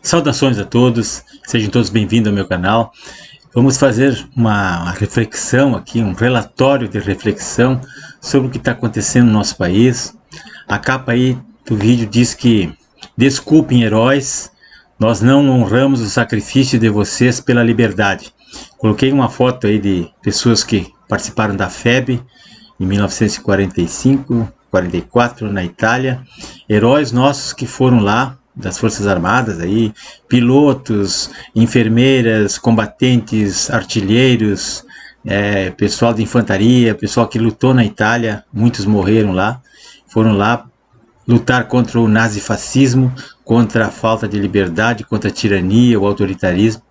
Saudações a todos, sejam todos bem-vindos ao meu canal. Vamos fazer uma reflexão aqui, um relatório de reflexão sobre o que está acontecendo no nosso país. A capa aí do vídeo diz que desculpem heróis, nós não honramos o sacrifício de vocês pela liberdade. Coloquei uma foto aí de pessoas que participaram da FEB em 1945, 44 na Itália, heróis nossos que foram lá das Forças Armadas, aí, pilotos, enfermeiras, combatentes, artilheiros, pessoal de infantaria, pessoal que lutou na Itália, muitos morreram lá, foram lá lutar contra o nazifascismo, contra a falta de liberdade, contra a tirania, o autoritarismo,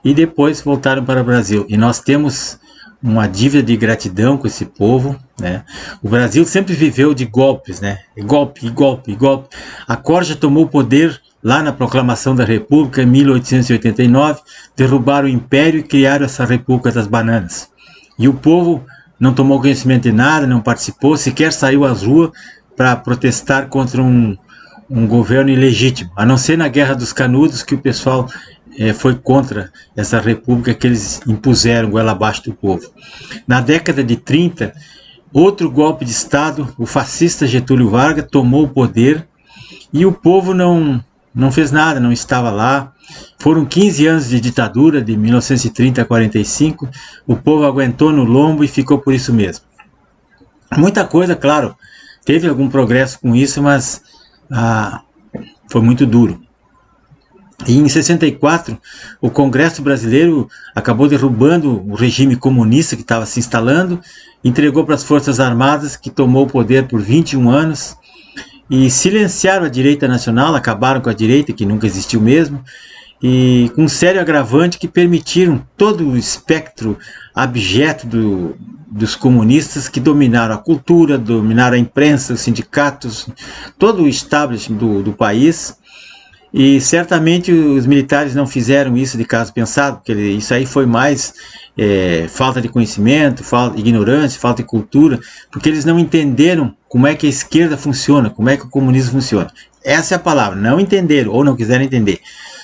e depois voltaram para o Brasil. E nós temos uma dívida de gratidão com esse povo, né? O Brasil sempre viveu de golpes, né? Golpe, golpe, golpe. A Corja tomou o poder lá na proclamação da República em 1889, derrubaram o Império e criaram essa República das Bananas. E o povo não tomou conhecimento de nada, não participou, sequer saiu às ruas para protestar contra um governo ilegítimo, a não ser na Guerra dos Canudos, que o pessoal foi contra essa república que eles impuseram goela abaixo do povo. Na década de 30, outro golpe de Estado, o fascista Getúlio Vargas tomou o poder e o povo não fez nada, não estava lá. Foram 15 anos de ditadura, de 1930 a 45, o povo aguentou no lombo e ficou por isso mesmo. Muita coisa, claro, teve algum progresso com isso, mas foi muito duro. E em 64, o Congresso Brasileiro acabou derrubando o regime comunista que estava se instalando, entregou para as Forças Armadas, que tomou o poder por 21 anos, e silenciaram a direita nacional, acabaram com a direita, que nunca existiu mesmo, e com um sério agravante que permitiram todo o espectro abjeto dos comunistas que dominaram a cultura, dominaram a imprensa, os sindicatos, todo o establishment do país. E certamente os militares não fizeram isso de caso pensado, porque isso aí foi mais falta de conhecimento, ignorância, falta de cultura, porque eles não entenderam como é que a esquerda funciona, como é que o comunismo funciona. Essa é a palavra, não entenderam ou não quiseram entender.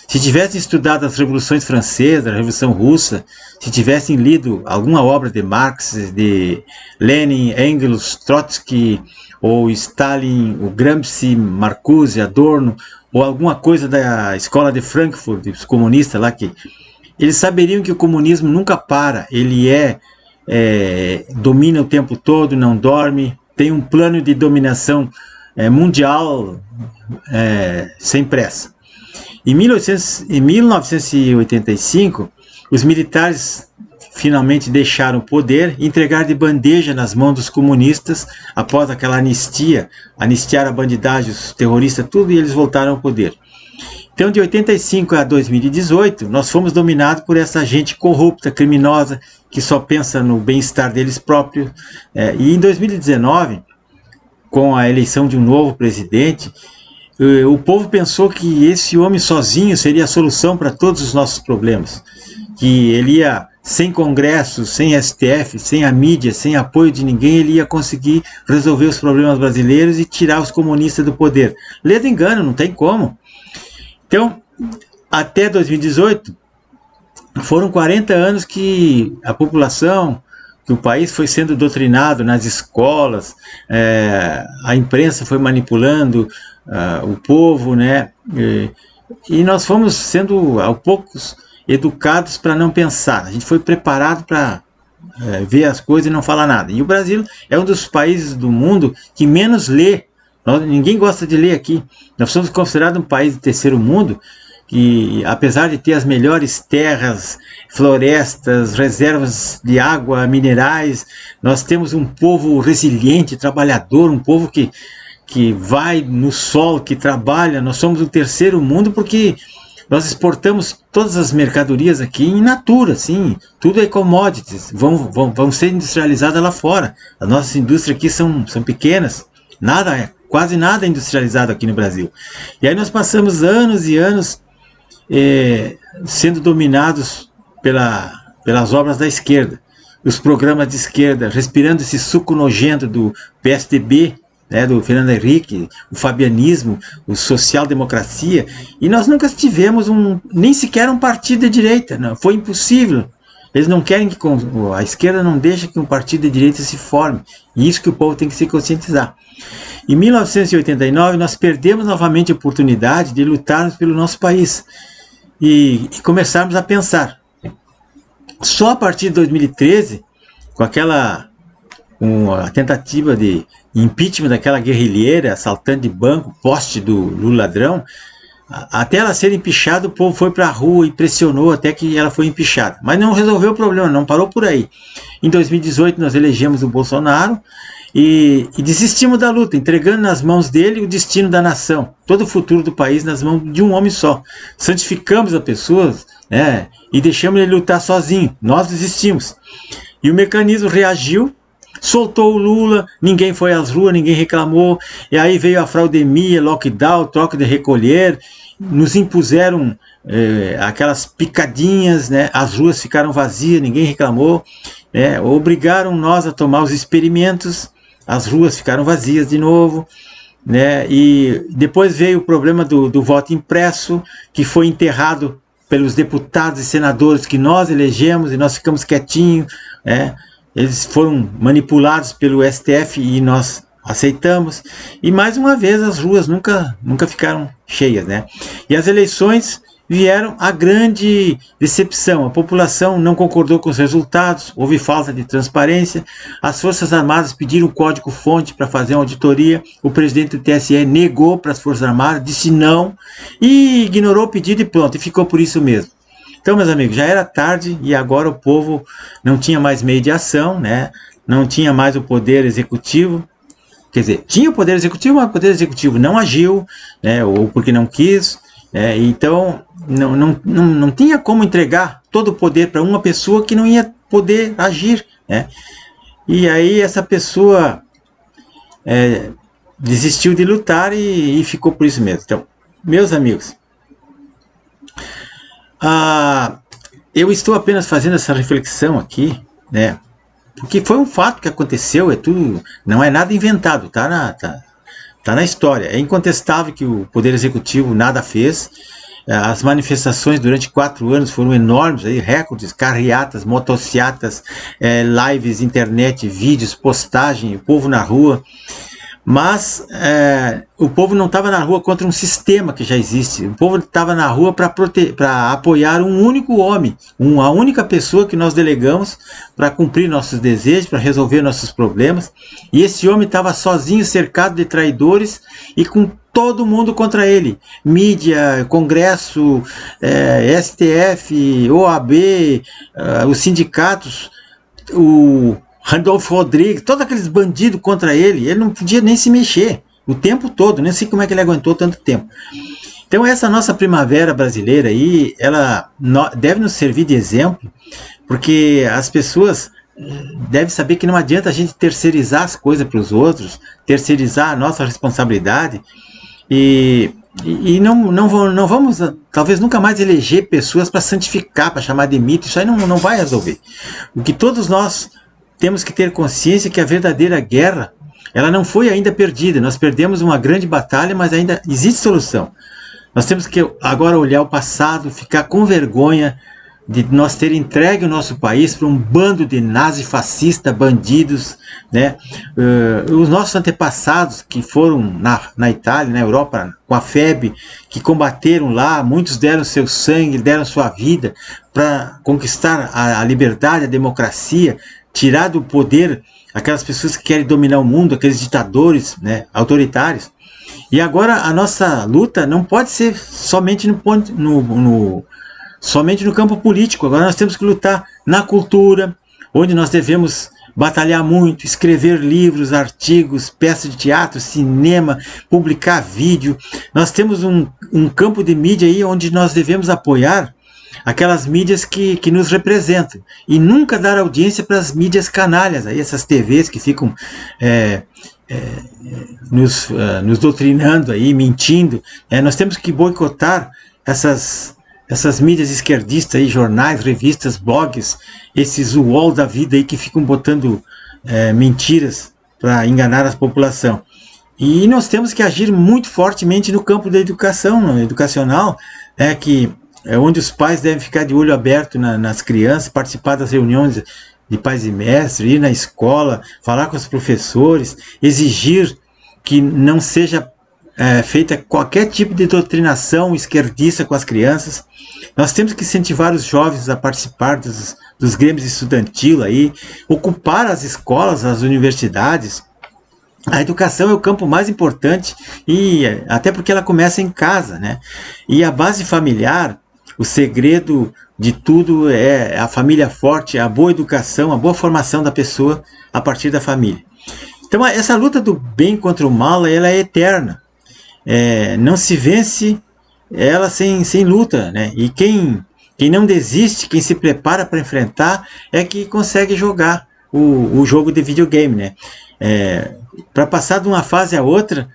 Se tivessem estudado as revoluções francesas, a Revolução Russa, se tivessem lido alguma obra de Marx, de Lenin, Engels, Trotsky, ou Stalin, o Gramsci, Marcuse, Adorno, ou alguma coisa da escola de Frankfurt, dos comunistas lá, que eles saberiam que o comunismo nunca para, ele domina o tempo todo, não dorme, tem um plano de dominação mundial sem pressa. Em 1985, os militares finalmente deixaram o poder e entregaram de bandeja nas mãos dos comunistas após aquela anistia, anistiaram a bandidagem, os terroristas, tudo, e eles voltaram ao poder. Então, de 85 a 2018, nós fomos dominados por essa gente corrupta, criminosa, que só pensa no bem-estar deles próprios. E em 2019, com a eleição de um novo presidente, o povo pensou que esse homem sozinho seria a solução para todos os nossos problemas, que ele ia, sem Congresso, sem STF, sem a mídia, sem apoio de ninguém, ele ia conseguir resolver os problemas brasileiros e tirar os comunistas do poder. Ledo engano, não tem como. Então, até 2018, foram 40 anos que a população, que o país foi sendo doutrinado nas escolas, a imprensa foi manipulando o povo, né? E nós fomos sendo, aos poucos, educados para não pensar. A gente foi preparado para ver as coisas e não falar nada. E o Brasil é um dos países do mundo que menos lê. Ninguém gosta de ler aqui. Nós somos considerados um país de terceiro mundo, que apesar de ter as melhores terras, florestas, reservas de água, minerais, nós temos um povo resiliente, trabalhador, um povo que vai no sol, que trabalha. Nós somos o terceiro mundo porque nós exportamos todas as mercadorias aqui em natura, sim, tudo é commodities, vão ser industrializadas lá fora. As nossas indústrias aqui são pequenas, quase nada é industrializado aqui no Brasil. E aí nós passamos anos e anos sendo dominados pelas obras da esquerda, os programas de esquerda, respirando esse suco nojento do PSDB, né, do Fernando Henrique, o fabianismo, o social-democracia, e nós nunca tivemos nem sequer um partido de direita, não, foi impossível. Eles não querem que a esquerda não deixa que um partido de direita se forme, e isso que o povo tem que se conscientizar. Em 1989 nós perdemos novamente a oportunidade de lutarmos pelo nosso país e começarmos a pensar. Só a partir de 2013, com a tentativa de impeachment daquela guerrilheira, assaltante de banco, poste do Lula ladrão, até ela ser empichada, o povo foi para a rua e pressionou até que ela foi empichada. Mas não resolveu o problema, não parou por aí. Em 2018 nós elegemos o Bolsonaro e desistimos da luta, entregando nas mãos dele o destino da nação, todo o futuro do país nas mãos de um homem só. Santificamos a pessoa, né, e deixamos ele lutar sozinho. Nós desistimos. E o mecanismo reagiu, soltou o Lula, ninguém foi às ruas, ninguém reclamou, e aí veio a fraudemia, lockdown, troca de recolher, nos impuseram aquelas picadinhas, né? As ruas ficaram vazias, ninguém reclamou, né? Obrigaram nós a tomar os experimentos, as ruas ficaram vazias de novo, né? E depois veio o problema do voto impresso, que foi enterrado pelos deputados e senadores que nós elegemos, e nós ficamos quietinhos, né? Eles foram manipulados pelo STF e nós aceitamos. E mais uma vez as ruas nunca ficaram cheias, né? E as eleições vieram a grande decepção. A população não concordou com os resultados, houve falta de transparência. As Forças Armadas pediram código-fonte para fazer uma auditoria. O presidente do TSE negou para as Forças Armadas, disse não e ignorou o pedido e pronto, e ficou por isso mesmo. Então, meus amigos, já era tarde e agora o povo não tinha mais meio de ação, né? Não tinha mais o poder executivo. Quer dizer, tinha o poder executivo, mas o poder executivo não agiu, né? Ou porque não quis. Então, não tinha como entregar todo o poder para uma pessoa que não ia poder agir, né? E aí essa pessoa desistiu de lutar e ficou por isso mesmo. Então, meus amigos, eu estou apenas fazendo essa reflexão aqui, né? Porque foi um fato que aconteceu, não é nada inventado, tá na história. É incontestável que o Poder Executivo nada fez. As manifestações durante 4 anos foram enormes, aí, recordes, carreatas, motociatas, lives, internet, vídeos, postagem, o povo na rua. Mas o povo não estava na rua contra um sistema que já existe. O povo estava na rua para apoiar um único homem, a única pessoa que nós delegamos para cumprir nossos desejos, para resolver nossos problemas. E esse homem estava sozinho, cercado de traidores e com todo mundo contra ele. Mídia, Congresso, STF, OAB, os sindicatos, o Randolfo Rodrigues, todos aqueles bandidos contra ele não podia nem se mexer o tempo todo, nem sei como é que ele aguentou tanto tempo. Então essa nossa primavera brasileira aí, ela deve nos servir de exemplo, porque as pessoas devem saber que não adianta a gente terceirizar as coisas para os outros, terceirizar a nossa responsabilidade, e não vamos, talvez nunca mais eleger pessoas para santificar, para chamar de mito. Isso aí não vai resolver. O que todos nós temos que ter consciência é que a verdadeira guerra, ela não foi ainda perdida. Nós perdemos uma grande batalha, mas ainda existe solução. Nós temos que agora olhar o passado, ficar com vergonha de nós ter entregue o nosso país para um bando de nazifascistas, bandidos, né? Os nossos antepassados que foram na Itália, na Europa, com a FEB, que combateram lá, muitos deram seu sangue, deram sua vida para conquistar a liberdade, a democracia, tirar do poder aquelas pessoas que querem dominar o mundo, aqueles ditadores, né, autoritários. E agora a nossa luta não pode ser somente somente no campo político. Agora nós temos que lutar na cultura, onde nós devemos batalhar muito, escrever livros, artigos, peças de teatro, cinema, publicar vídeo. Nós temos um campo de mídia aí onde nós devemos apoiar aquelas mídias que nos representam e nunca dar audiência para as mídias canalhas, aí, essas TVs que ficam nos doutrinando, aí, mentindo. Nós temos que boicotar essas mídias esquerdistas, aí, jornais, revistas, blogs, esses UOL da vida aí, que ficam botando mentiras para enganar a população. E nós temos que agir muito fortemente no campo da educação, no educacional, que é onde os pais devem ficar de olho aberto nas crianças, participar das reuniões de pais e mestres, ir na escola, falar com os professores, exigir que não seja feita qualquer tipo de doutrinação esquerdista com as crianças. Nós temos que incentivar os jovens a participar dos grêmios estudantil aí, ocupar as escolas, as universidades. A educação é o campo mais importante, e até porque ela começa em casa, né? E a base familiar, o segredo de tudo é a família forte, a boa educação, a boa formação da pessoa a partir da família. Então essa luta do bem contra o mal, ela é eterna. Não se vence ela sem luta, né? E quem não desiste, quem se prepara para enfrentar, é que consegue jogar o jogo de videogame, né? Para passar de uma fase a outra,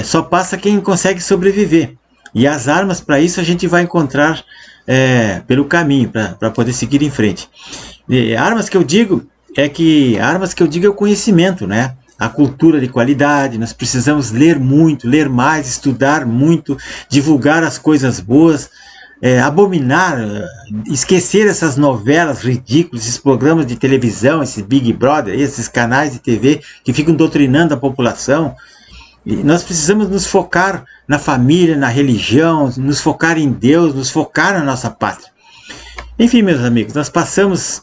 só passa quem consegue sobreviver. E as armas para isso a gente vai encontrar pelo caminho, para poder seguir em frente. Armas que eu digo é o conhecimento, né? A cultura de qualidade. Nós precisamos ler muito, ler mais, estudar muito, divulgar as coisas boas, abominar, esquecer essas novelas ridículas, esses programas de televisão, esse Big Brother, esses canais de TV que ficam doutrinando a população. E nós precisamos nos focar na família, na religião, nos focar em Deus, nos focar na nossa pátria. Enfim, meus amigos, nós passamos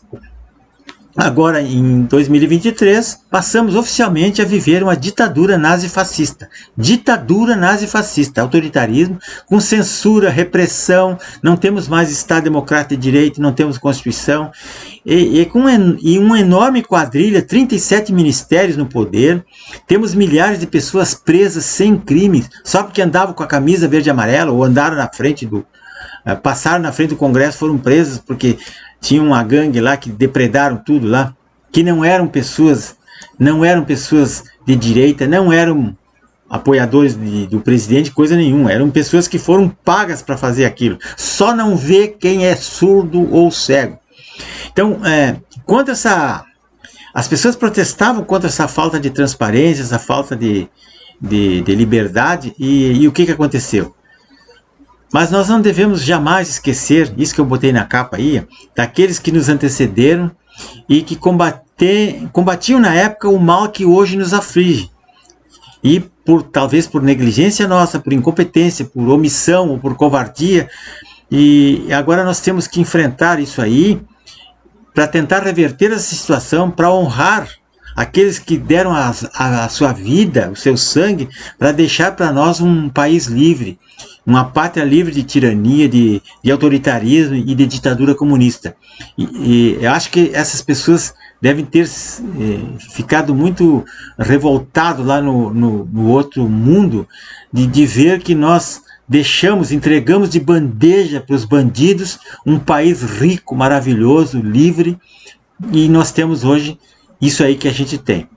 agora, em 2023, passamos oficialmente a viver uma ditadura nazifascista. Ditadura nazifascista, autoritarismo, com censura, repressão, não temos mais Estado Democrático de Direito, não temos Constituição, e uma enorme quadrilha, 37 ministérios no poder, temos milhares de pessoas presas sem crimes, só porque andavam com a camisa verde e amarela, ou andaram na frente passaram na frente do Congresso, foram presos porque tinha uma gangue lá que depredaram tudo lá, que não eram pessoas de direita, não eram apoiadores do presidente, coisa nenhuma, eram pessoas que foram pagas para fazer aquilo. Só não vê quem é surdo ou cego. Então, as pessoas protestavam contra essa falta de transparência, essa falta de liberdade, e o que aconteceu? Mas nós não devemos jamais esquecer, isso que eu botei na capa aí, daqueles que nos antecederam e que combatiam na época o mal que hoje nos aflige. E talvez por negligência nossa, por incompetência, por omissão ou por covardia. E agora nós temos que enfrentar isso aí para tentar reverter essa situação, para honrar aqueles que deram a sua vida, o seu sangue, para deixar para nós um país livre, uma pátria livre de tirania, de autoritarismo e de ditadura comunista. E eu acho que essas pessoas devem ter ficado muito revoltados lá no outro mundo, de ver que nós entregamos de bandeja para os bandidos um país rico, maravilhoso, livre, e nós temos hoje isso aí que a gente tem.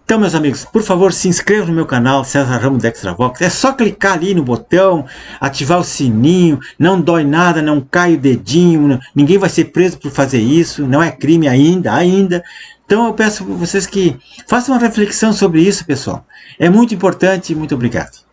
Então, meus amigos, por favor, se inscrevam no meu canal, César Ramos da Extravox. É só clicar ali no botão, ativar o sininho, não dói nada, não cai o dedinho, ninguém vai ser preso por fazer isso, não é crime ainda. Então eu peço a vocês que façam uma reflexão sobre isso, pessoal. É muito importante. Muito obrigado.